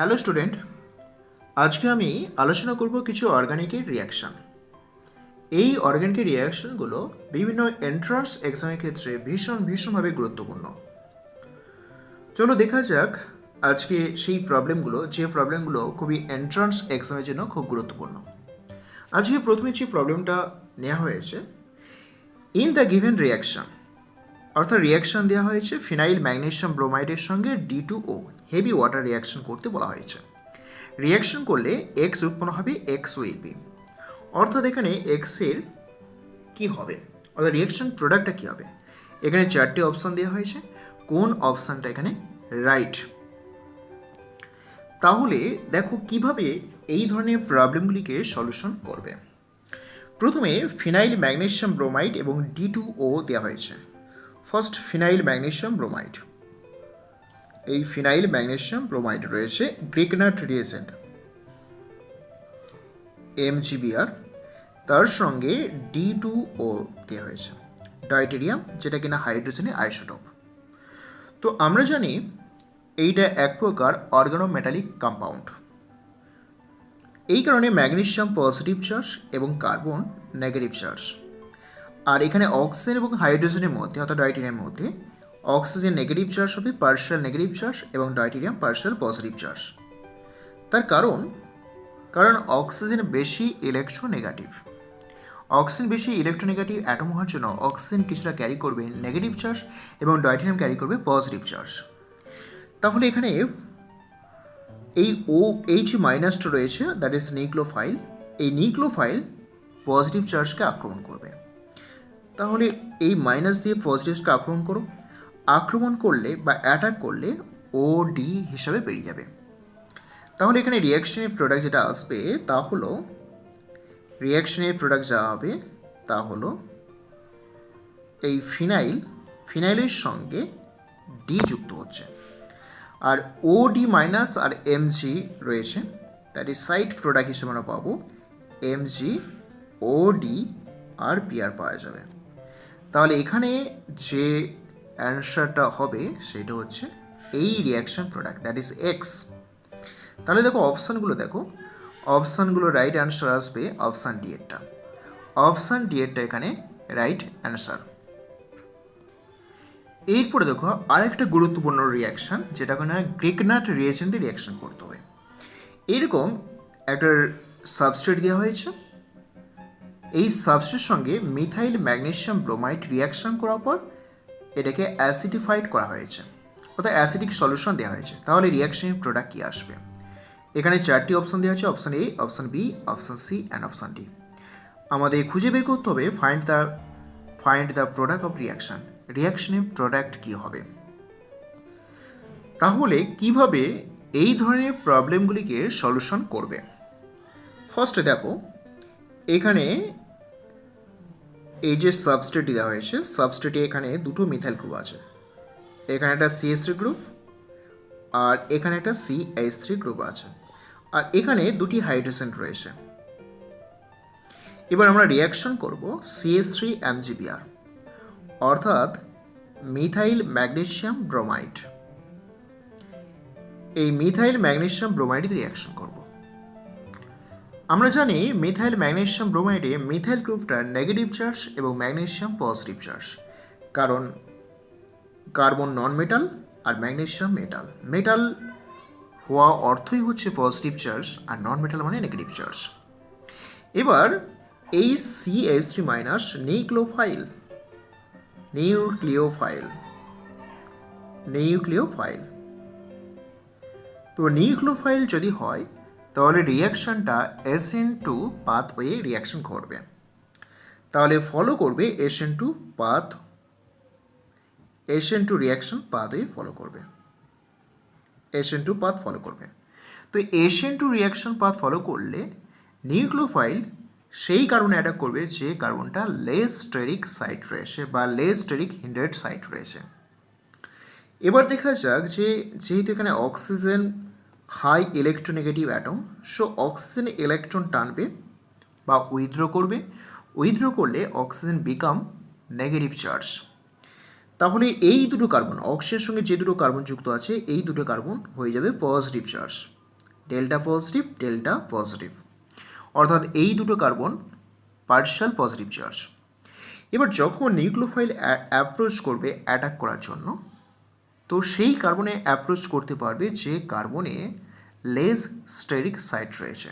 Hello student, আজকে আমি আলোচনা করব কিছু অর্গানিকের রিয়াকশান। এই অর্গানিকের রিয়াকশানগুলো বিভিন্ন এন্ট্রান্স এক্সামের ক্ষেত্রে ভীষণভাবে গুরুত্বপূর্ণ। চলো দেখা যাক আজকে সেই প্রবলেমগুলো খুবই এন্ট্রান্স এক্সামের জন্য খুব গুরুত্বপূর্ণ। আজকে প্রথমে যে প্রবলেমটা নেওয়া হয়েছে, ইন দ্য গিভেন রিয়াকশান, অর্থাৎ রিয়াকশান দেওয়া হয়েছে ফিনাইল ম্যাগনেসিয়াম ব্রোমাইডের সঙ্গে D2O হেভি ওয়াটার রিয়াকশন করতে বলা হয়েছে। রিয়াকশন করলে এক্স উৎপন্ন হবে, এক্স উইল বি, অর্থাৎ এখানে এক্সের কি হবে, অর্থাৎ রিয়াকশন প্রোডাক্টটা কী হবে। এখানে চারটি অপশান দেওয়া হয়েছে, কোন অপশানটা এখানে রাইট। তাহলে দেখো কিভাবে এই ধরনের প্রবলেমগুলিকে সলিউশন করবে। প্রথমে ফিনাইল ম্যাগনেসিয়াম ব্রোমাইড এবং D2O দেওয়া হয়েছে। ফার্স্ট ফিনাইল ম্যাগনেসিয়াম ব্রোমাইড, এই ফিনাইল ম্যাগনেসিয়াম ব্রোমাইড রয়েছে গ্রিকনাট রিয়েজেন্ট MgBr, তার সঙ্গে D2O দেওয়া হয়েছে ডাইটেরিয়াম, যেটা কিনা হাইড্রোজেনের আইসোটোপ। তো আমরা জানি এইটা এক প্রকার অর্গানোমেটালিক কম্পাউন্ড। এই কারণে ম্যাগনেসিয়াম পজিটিভ চার্জ এবং কার্বন নেগেটিভ চার্জ। আর এখানে অক্সিজেন এবং হাইড্রোজেনের মধ্যে অর্থাৎ ডাইটেরিয়ামের মধ্যে অক্সিজেন নেগেটিভ চার্জ হবে, পার্শিয়াল নেগেটিভ চার্জ, এবং ডাইটেরিয়াম পার্শিয়াল পজিটিভ চার্জ। তার কারণ অক্সিজেন বেশি ইলেকট্রোনেগেটিভ। অক্সিজেন বেশি ইলেকট্রোনেগেটিভ অ্যাটম হওয়ার জন্য অক্সিজেন কিছুটা ক্যারি করবে নেগেটিভ চার্জ এবং ডাইটেরিয়াম ক্যারি করবে পজিটিভ চার্জ। তাহলে এখানে এই OH মাইনাসটা রয়েছে, দ্যাট ইজ নিউক্লিওফাইল। এই নিউক্লিওফাইল পজিটিভ চার্জকে আক্রমণ করবে। তাহলে এই মাইনাস দিয়ে পজিটিভসকে আক্রমণ করলে বা অ্যাটাক করলে OD হিসাবে বেরিয়ে যাবে। তাহলে এখানে রিয়াকশনের প্রোডাক্ট যেটা আসবে তা হলো, এই ফিনাইলের সঙ্গে ডি যুক্ত হচ্ছে, আর OD মাইনাস আর Mg রয়েছে, দ্যাট ইজ সাইড প্রোডাক্ট হিসেবে আমরা পাবো MgOD আর Pr পাওয়া যাবে। তাহলে এখানে যে অ্যান্সারটা হবে সেটা হচ্ছে এই reaction product, that is x. তাহলে দেখো অপশানগুলো রাইট অ্যান্সার আসবে অপশান ডি এরটা। অপশান ডি এরটা এখানে রাইট অ্যান্সার। এরপরে দেখো আরেকটা গুরুত্বপূর্ণ রিয়াকশান, যেটা কোনো গ্রিকনাট রিয়েজেন্ট দিয়ে রিয়াকশন করতে হবে। এরকম একটা সাবস্ট্রেট দেওয়া হয়েছে, এই সাবস্ট্রেটের সঙ্গে মিথাইল ম্যাগনেসিয়াম ব্রোমাইড রিয়াকশন করার পর এটাকে অ্যাসিডিফাইড করা হয়েছে, অর্থাৎ অ্যাসিডিক সলিউশন দেওয়া হয়েছে। তাহলে রিয়াকশনের প্রোডাক্ট কী আসবে? এখানে চারটি অপশন দেওয়া আছে, option A, option B, option C and option D. আমাদের খুঁজে বের করতে হবে find the product of reaction. রিয়াকশনের প্রোডাক্ট কী হবে? তাহলে কিভাবে এই ধরনের প্রবলেমগুলিকে সলিউশন করবে? ফার্স্টে দেখো এখানে এই যে সাবস্ট্রেট দেওয়া হয়েছে, সাবস্ট্রেটে এখানে দুটো মিথাইল গ্রুপ আছে, এখানে একটা CH3 গ্রুপ আর এখানে একটা CH3 গ্রুপ আছে, আর এখানে দুটি হাইড্রোজেন রয়েছে। এবার আমরা রিয়াকশন করব CH3MgBr, অর্থাৎ মিথাইল ম্যাগনেসিয়াম ব্রোমাইড। এই মিথাইল ম্যাগনেসিয়াম ব্রোমাইডে রিয়াকশন করব। আমরা জানি মিথাইল ম্যাগনেসিয়াম ব্রোমাইডে মিথাইল গ্রুপটা নেগেটিভ চার্জ এবং ম্যাগনেসিয়াম পজিটিভ চার্জ, কারণ কার্বন নন মেটাল আর ম্যাগনেসিয়াম মেটাল। মেটাল হওয়া অর্থই হচ্ছে পজিটিভ চার্জ আর নন মেটাল মানে নেগেটিভ চার্জ। এবার এই CH3 মাইনাস নিউক্লিওফাইল তো নিউক্লিওফাইল যদি হয় তাহলে রিয়াকশনটা SN2 পাথওয়ে রিয়াকশন করবে। তাহলে ফলো করবে SN2 রিয়াকশন পাথওয়ে ফলো করবে, SN2 পাথ ফলো করবে। তো SN2 রিয়াকশন পাথ ফলো করলে নিউক্লিওফাইল সেই কার্বনে অ্যাটাক করবে যে কার্বনটা লেস স্টেরিক সাইট রয়েছে বা লেস স্টেরিক হিন্ড্রেড সাইট রয়েছে। এবার দেখা যাক যেহেতু এখানে oxygen high electronegative atom, so oxygen electron টানবে বা উইথড্র করলে অক্সিজেন বিকাম নেগেটিভ চার্জ। তাহলে এই দুটো কার্বন, অক্সিজেনের সঙ্গে যে দুটো কার্বন যুক্ত আছে এই দুটো কার্বন হয়ে যাবে পজিটিভ চার্জ। ডেল্টা পজিটিভ, অর্থাৎ এই দুটো কার্বন পার্শিয়াল পজিটিভ চার্জ। এবার যখন নিউক্লিওফাইল অ্যাপ্রোচ করবে অ্যাটাক করার জন্য, তো সেই কার্বনে অ্যাপ্রোচ করতে পারবে যে কার্বনে লেস স্টেরিক সাইট রয়েছে।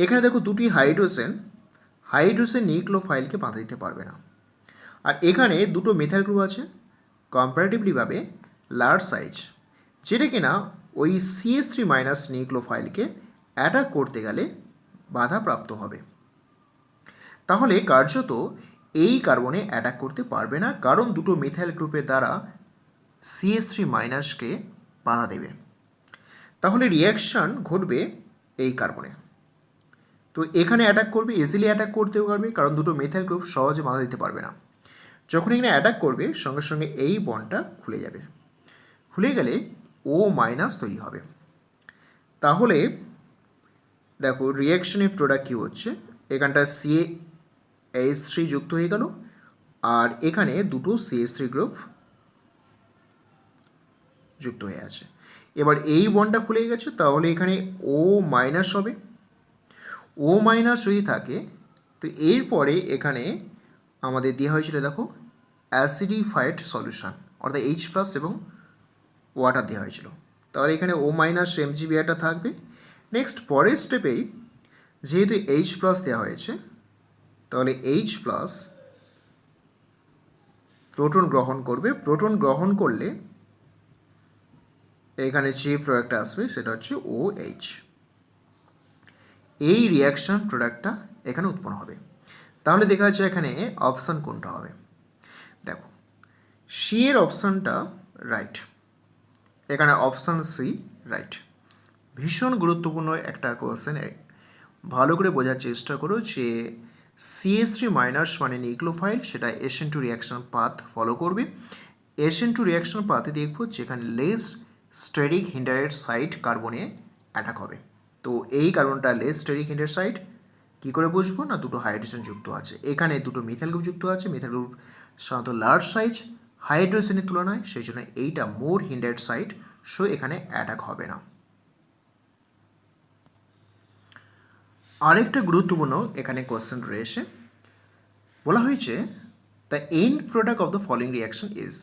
এখানে দেখো দুটি হাইড্রোজেন নিউক্লিওফাইলকে বাঁধা দিতে পারবে না। আর এখানে দুটো মেথাইল গ্রুপ আছে কম্পারেটিভলিভাবে লার্জ সাইজ, যেটা কিনা ওই CH3 মাইনাস নিউক্লিওফাইলকে অ্যাটাক করতে গেলে বাধাপ্রাপ্ত হবে। তাহলে কার্যত এই কার্বনে অ্যাটাক করতে পারবে না, কারণ দুটো মিথাইল গ্রুপের দ্বারা CH3 মাইনাসকে বাধা দেবে। তাহলে রিয়াকশান ঘটবে এই কার্বনে। তো এখানে অ্যাটাক করবে, ইজিলি অ্যাটাক করতেও পারবে, কারণ দুটো মিথাইল গ্রুপ সহজে বাধা দিতে পারবে না। যখন এখানে অ্যাটাক করবে সঙ্গে সঙ্গে এই বন্ডটা খুলে যাবে, খুলে গেলে O মাইনাস তৈরি হবে। তাহলে দেখো রিয়াকশনের প্রোডাক্ট কী হচ্ছে, এখানটা CH3 যুক্ত হয়ে গেল, আর এখানে দুটো CH3 গ্রুপ যুক্ত হয়ে আছে। এবার এই বন্ডটা খুলে গেছে, তাহলে এখানে O মাইনাস হবে। O মাইনাস যদি থাকে, তো এরপরে এখানে আমাদের দেওয়া হয়েছিল দেখো অ্যাসিডিফাইড সলিউশন, অর্থাৎ H+ এবং ওয়াটার দেওয়া হয়েছিল। তাহলে এখানে O মাইনাস MgBrটা থাকবে। নেক্সট পরের স্টেপেই যেহেতু H+ দেওয়া হয়েছে, তাহলে H+ প্রোটন গ্রহণ করবে। প্রোটন গ্রহণ করলে এখানে যে প্রোডাক্টটা আসবে সেটা হচ্ছে OH। এই রিয়াকশন প্রোডাক্টটা এখানে উৎপন্ন হবে। তাহলে দেখা যাচ্ছে এখানে অপশান কোনটা হবে। দেখো সি এর অপশানটা রাইট, এখানে অপশান সি রাইট। ভীষণ গুরুত্বপূর্ণ একটা কোয়েশ্চেন, ভালো করে বোঝার চেষ্টা করো যে CH3 মাইনাস মানে নিউক্লিওফাইল, সেটা SN2 রিয়াকশন পাথ ফলো করবে। SN2 রিয়াকশন পাথে দেখব যেখানে লেস স্টেরিক হিন্ডারের সাইট কার্বনে অ্যাটাক হবে। তো এই কার্বনটা লেস স্টেরিক হিন্ডার সাইট কী করে বুঝবো না, দুটো হাইড্রোজেন যুক্ত আছে, এখানে দুটো মিথাইল গ্রুপ যুক্ত আছে। মিথাইল গ্রুপ সাধারণত লার্জ সাইজ হাইড্রোজেনের তুলনায়, সেই জন্য এইটা মোর হিন্ডারেড সাইট, সো এখানে অ্যাটাক হবে না। আরেকটা গুরুত্বপূর্ণ এখানে কোয়েশ্চেন রয়েছে, বলা হয়েছে the end product of the following reaction is.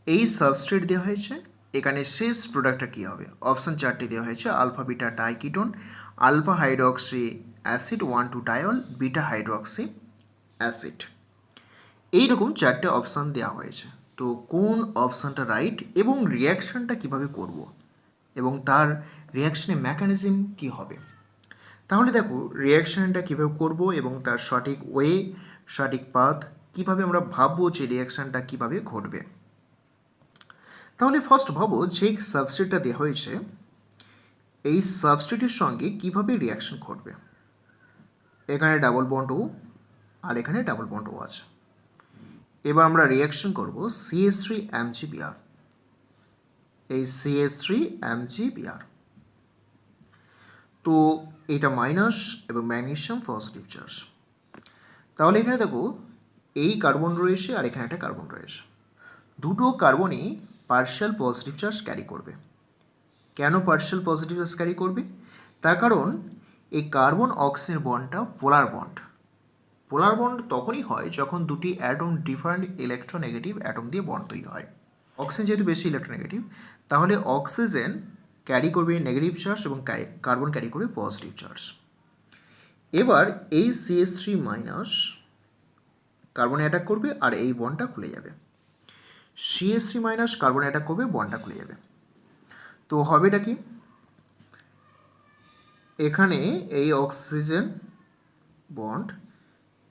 এই সাবস্ট্রেট দেওয়া হয়েছে, এখানে শেষ প্রোডাক্টটা কী হবে। অপশান চারটি দেওয়া হয়েছে, alpha beta diketone, alpha hydroxy acid 1,2-ডায়ল, বিটা হাইড্রক্সি অ্যাসিড। এইরকম চারটে অপশান দেওয়া হয়েছে। তো কোন অপশানটা রাইট এবং রিয়াকশানটা কিভাবে করব এবং তার রিয়াকশনের মেকানিজম কী হবে। তাহলে দেখো রিয়াকশানটা কীভাবে করব এবং তার সঠিক ওয়ে, সঠিক পাথ কীভাবে আমরা ভাববো যে রিয়াকশানটা কীভাবে ঘটবে। তাহলে ফার্স্ট ভাবো যে সাবস্ট্রেটটা দেওয়া হয়েছে, এই সাবস্ট্রেটের সঙ্গে কীভাবে রিয়াকশন ঘটবে। এখানে ডাবল বন্ড ও আর এখানে ডাবল বন্ড ও আছে। এবার আমরা রিয়াকশন করব CH3 MgBr, এই CH3 MgBr। তো এটা মাইনাস এবং ম্যাগনেসিয়াম পজিটিভ চার্জ। তাহলে এখানে দেখো এই কার্বন রয়েছে আর এখানে একটা কার্বন রয়েছে, দুটো কার্বনই পার্শিয়াল পজিটিভ চার্জ ক্যারি করবে। কেন পার্শিয়াল পজিটিভ চার্জ ক্যারি করবে, তার কারণ এই কার্বন অক্সিজেন বন্ডটা পোলার বন্ড। পোলার বন্ড তখনই হয় যখন দুটি অ্যাটম ডিফারেন্ট ইলেকট্রোনেগেটিভ অ্যাটম দিয়ে বন্ড তৈরি হয়। অক্সিজেন যেহেতু বেশি ইলেকট্রোনেগেটিভ, তাহলে অক্সিজেন ক্যারি করবে নেগেটিভ চার্জ এবং কার্বন ক্যারি করবে পজিটিভ চার্জ। এবার এই CH3 মাইনাস কার্বনে অ্যাটাক করবে আর এই বন্ডটা খুলে যাবে। CH3 মাইনাস কার্বনে অ্যাটাক করবে, বন্ডটা খুলে যাবে। তো হবেটা কি, এখানে এই অক্সিজেন বন্ড,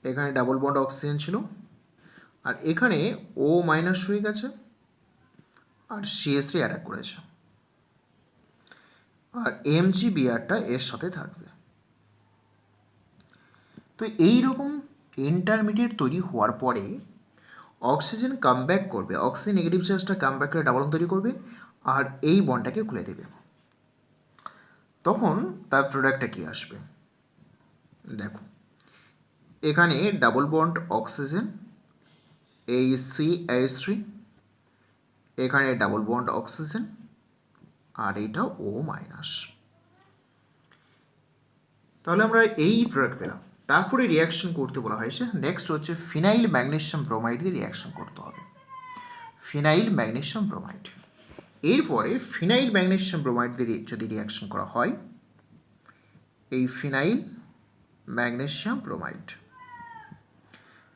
এখানে ডাবল বন্ড অক্সিজেন ছিল, আর এখানে O মাইনাস হয়ে গেছে আর CH3 অ্যাটাক করেছে, আর MgBrটা এর সাথে থাকবে। তো এই রকম ইন্টারমিডিয়েট তৈরি হওয়ার পরে অক্সিজেন কামব্যাক করবে, অক্সিজেন নেগেটিভ চার্জটা কামব্যাক করে ডাবল বন্ড তৈরি করবে আর এই বন্ডটাকে খুলে দেবে। তখন তার প্রোডাক্টটা কি আসবে, দেখো এখানে ডাবল বন্ড অক্সিজেন এই CH3, এখানে ডাবল বন্ড অক্সিজেন আর এটা O মাইনাস। তাহলে আমরা এই প্রোডাক্ট পেলাম। তারপরে রিয়াকশন করতে বলা হয়েছে, নেক্সট হচ্ছে ফিনাইল ম্যাগনেসিয়াম ব্রোমাইড দিয়ে রিয়াকশন করতে হবে। ফিনাইল ম্যাগনেসিয়াম ব্রোমাইড, এরপরে ফিনাইল ম্যাগনেসিয়াম ব্রোমাইড দিয়ে যদি রিয়াকশন করা হয়, এই ফিনাইল ম্যাগনেসিয়াম ব্রোমাইড,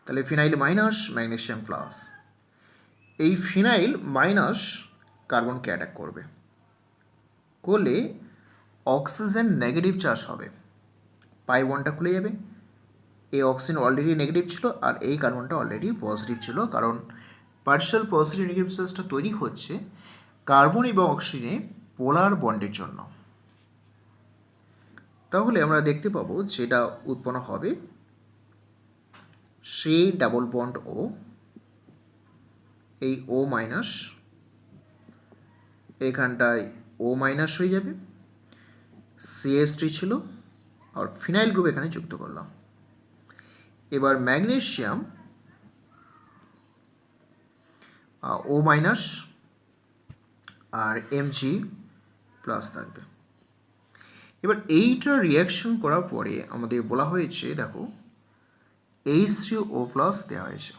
তাহলে ফিনাইল মাইনাস ম্যাগনেসিয়াম প্লাস, এই ফিনাইল মাইনাস কার্বনকে অ্যাটাক করবে, করলে অক্সিজেন নেগেটিভ চার্জ হবে, পাই বন্ডটা খুলে যাবে। এই অক্সিজেন অলরেডি নেগেটিভ ছিল আর এই কার্বনটা অলরেডি পজিটিভ ছিল, কারণ পার্শিয়াল পজিটিভ নেগেটিভ চার্জটা তৈরি হচ্ছে কার্বন এবং অক্সিজেনে পোলার বন্ডের জন্য। তাহলে আমরা দেখতে পাবো যেটা উৎপন্ন হবে, সেই ডাবল বন্ড ও, এই ও মাইনাস এখানটায় ও মাইনাস হয়ে যাবে, CH3 ছিল আর ফিনাইল গ্রুপ এখানে যুক্ত করলাম। এবার ম্যাগনেসিয়াম ও মাইনাস আর Mg প্লাস থাকবে। এবার এইটা রিয়াকশন করার পরে আমাদের বলা হয়েছে, দেখো H3O প্লাস দেওয়া হয়েছে।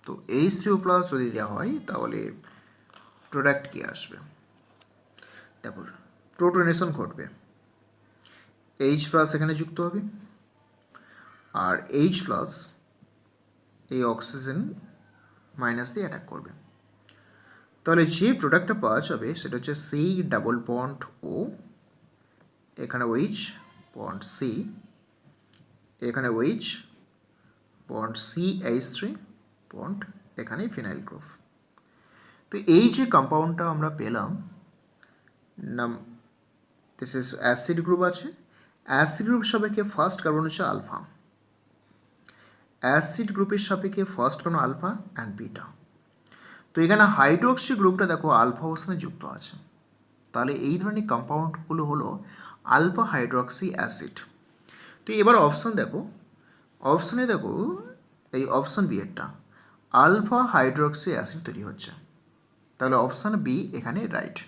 তো H3O প্লাস যদি দেওয়া হয় তাহলে প্রোডাক্ট কি আসবে, দেখো প্রোটনেশন ঘটবে, H প্লাস এখানে যুক্ত হবে আর H প্লাস এই অক্সিজেন মাইনাস দিয়ে অ্যাটাক করবে। তাহলে যে প্রোডাক্টটা পাওয়া যাবে সেটা হচ্ছে সি ডাবল বন্ড ও, এখানে OH বন্ড সি, এখানে OH বন্ড CH3 বন্ড, এখানে ফিনাইল গ্রুপ। তো এই যে কম্পাউন্ডটা আমরা পেলাম, নাম দিস ইজ অ্যাসিড গ্রুপ আছে, অ্যাসিড গ্রুপ সাপেক্ষে ফার্স্ট কার্বন হচ্ছে আলফা, অ্যাসিড গ্রুপের সাপেক্ষে first carbon alpha and beta. তো এখানে হাইড্রোক্সি গ্রুপটা দেখো আলফা অবস্থানে যুক্ত আছে, তাহলে এই ধরনের কম্পাউন্ডগুলো হলো আলফা হাইড্রোক্সি অ্যাসিড। তো এবার অপশান দেখো, অপশানে দেখো এই অপশান বি এরটা আলফা হাইড্রোক্সি অ্যাসিড তৈরি হচ্ছে, তাহলে অপশান বি এখানে রাইট।